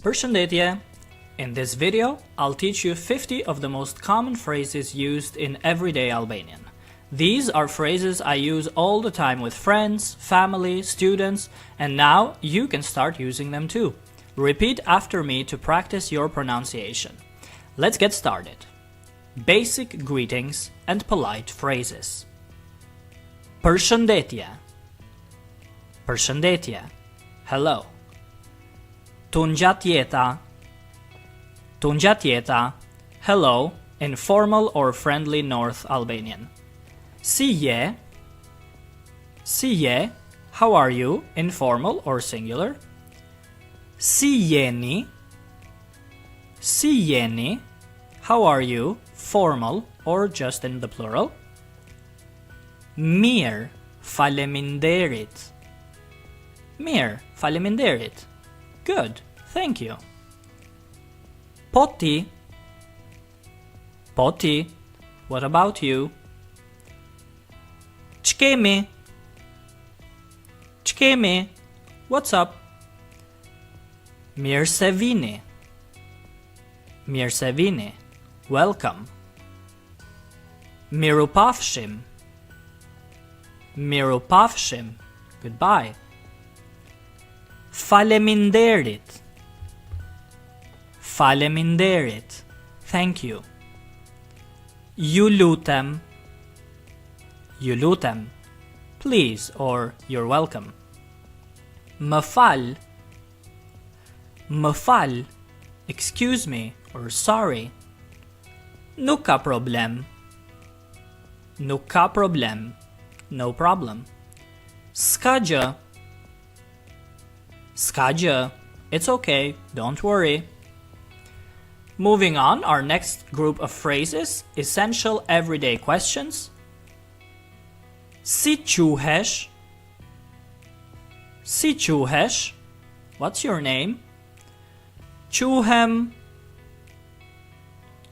Përshëndetje! In this video, I'll teach you 50 of the most common phrases used in everyday Albanian. These are phrases I use all the time with friends, family, students, and now you can start using them too. Repeat after me to practice your pronunciation. Let's get started. Basic greetings and polite phrases. Përshëndetje. Përshëndetje. Hello. Tungjatjeta. Tungjatjeta. Hello, in formal or friendly North Albanian. Si je. Si je. How are you, in formal or singular. Si jeni. Si jeni. How are you, formal or just in the plural. Mirë, faleminderit. Mirë, faleminderit. Good, thank you. Poti. Poti. What about you? Ç'kemi. Ç'kemi. What's up? Mirë se vini. Mirë se vini. Welcome. Mirupafshim. Mirupafshim. Goodbye. Faleminderit. Faleminderit. Thank you. Ju lutem. Ju lutem. Please or you're welcome. Më fal. Më fal. Excuse me or sorry. Nuk ka problem. Nuk ka problem. No problem. S'ka gjë. S'ka gjë. It's okay, don't worry. Moving on, our next group of phrases, essential everyday questions. Si quhesh? Si quhesh? What's your name? Quhem.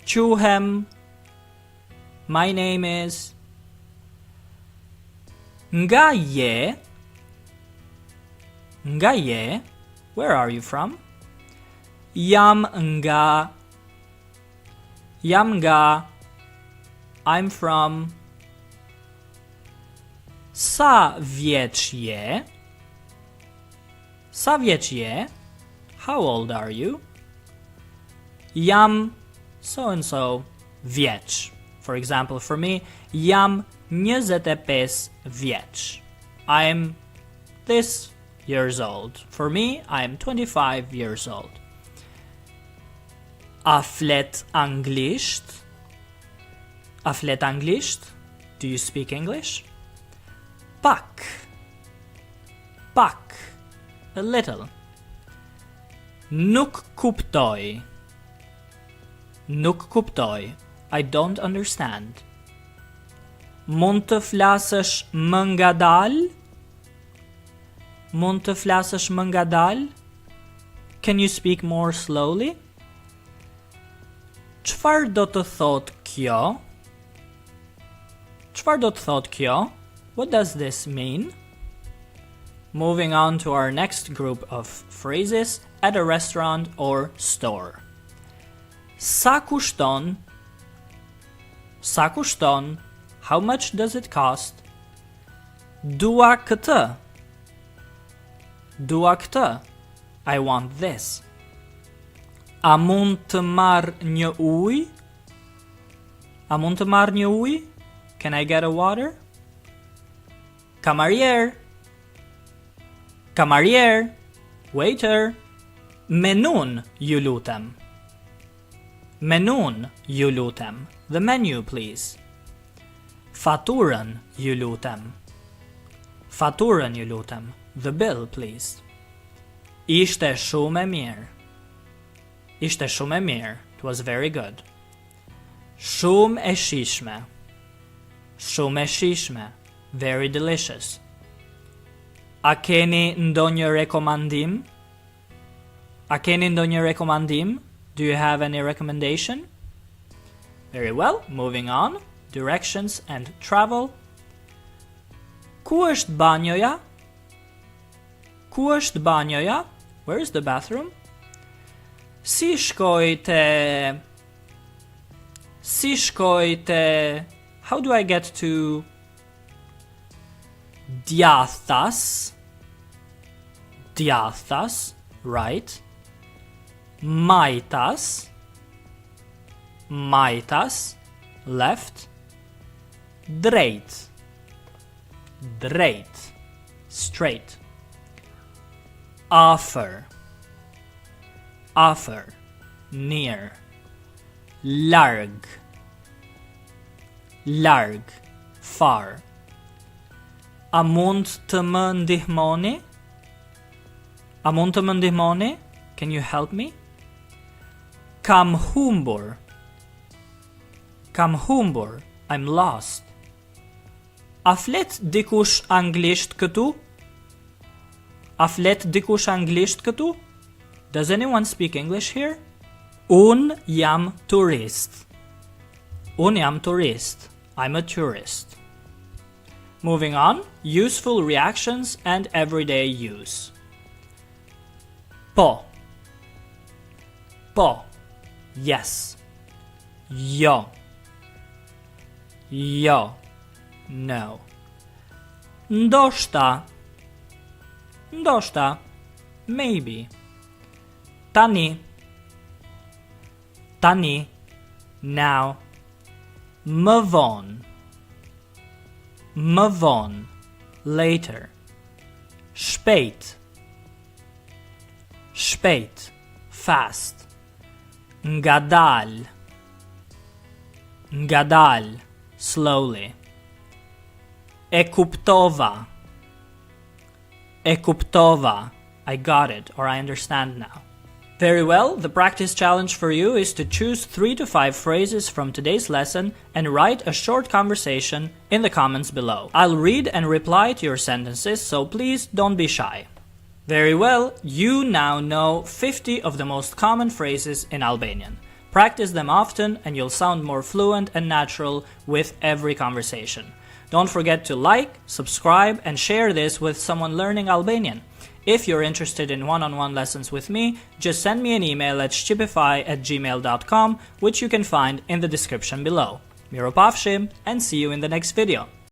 Quhem. My name is. Nga je. Nga je. Where are you from? Jam nga. Jam nga. I'm from. Sa vjeç je? Sa vjeç je? How old are you? Jam so and so vjeç. For example, for me, jam 25 vjeç. I'm this years old. For me, I'm 25 years old. A flet anglisht? A flet anglisht? Do you speak English? Pak. Pak. A little. Nuk kuptoj. Nuk kuptoj. I don't understand. Mund të flasësh më ngadalë? Mund të flasësh më ngadalë? Can you speak more slowly? Çfarë do të thot kjo? Çfarë do të thot kjo? What does this mean? Moving on to our next group of phrases at a restaurant or store. Sa kushton? Sa kushton? How much does it cost? Dua këtë. Dua këtë. I want this. A mund të marr një ujë? A mund të marr një ujë? Can I get a water? Kamarier. Kamarier. Waiter. Menun, ju lutem. Menun, ju lutem. The menu, please. Faturën, ju lutem. Faturën, ju lutem. The bill, please. Ishte shumë e mirë. Ishte shumë e mirë. It was very good. Shumë e shijshme. Shumë e shijshme. Very delicious. A keni ndonjë rekomandim? A keni ndonjë rekomandim? Do you have any recommendation? Very well, moving on. Directions and travel. Ku është banjoja? Ku është banjoja? Where is the bathroom? Si shkoj te... How do I get to djathtas? Djathtas, right. Majtas, left. Drejt, straight. Afër, near. Larg, far. A mund të më ndihmoni? Can you help me? Kam humbur, I'm lost. A flet dikush anglisht këtu? Does anyone speak English here? Un jam turist. I'm a tourist. Moving on, useful reactions and everyday use. Po, yes. Jo, no. Ndoshta, maybe. Tani, now. Më vonë, later. Shpejt, fast. Ngadal, slowly. E kuptova, I got it, or I understand now. Very well, the practice challenge for you is to choose 3 to 5 phrases from today's lesson and write a short conversation in the comments below. I'll read and reply to your sentences, so please don't be shy. Very well, you now know 50 of the most common phrases in Albanian. Practice them often and you'll sound more fluent and natural with every conversation. Don't forget to like, subscribe, and share this with someone learning Albanian. If you're interested in one-on-one lessons with me, just send me an email at shqipify@gmail.com, which you can find in the description below. Miropafshim, and see you in the next video.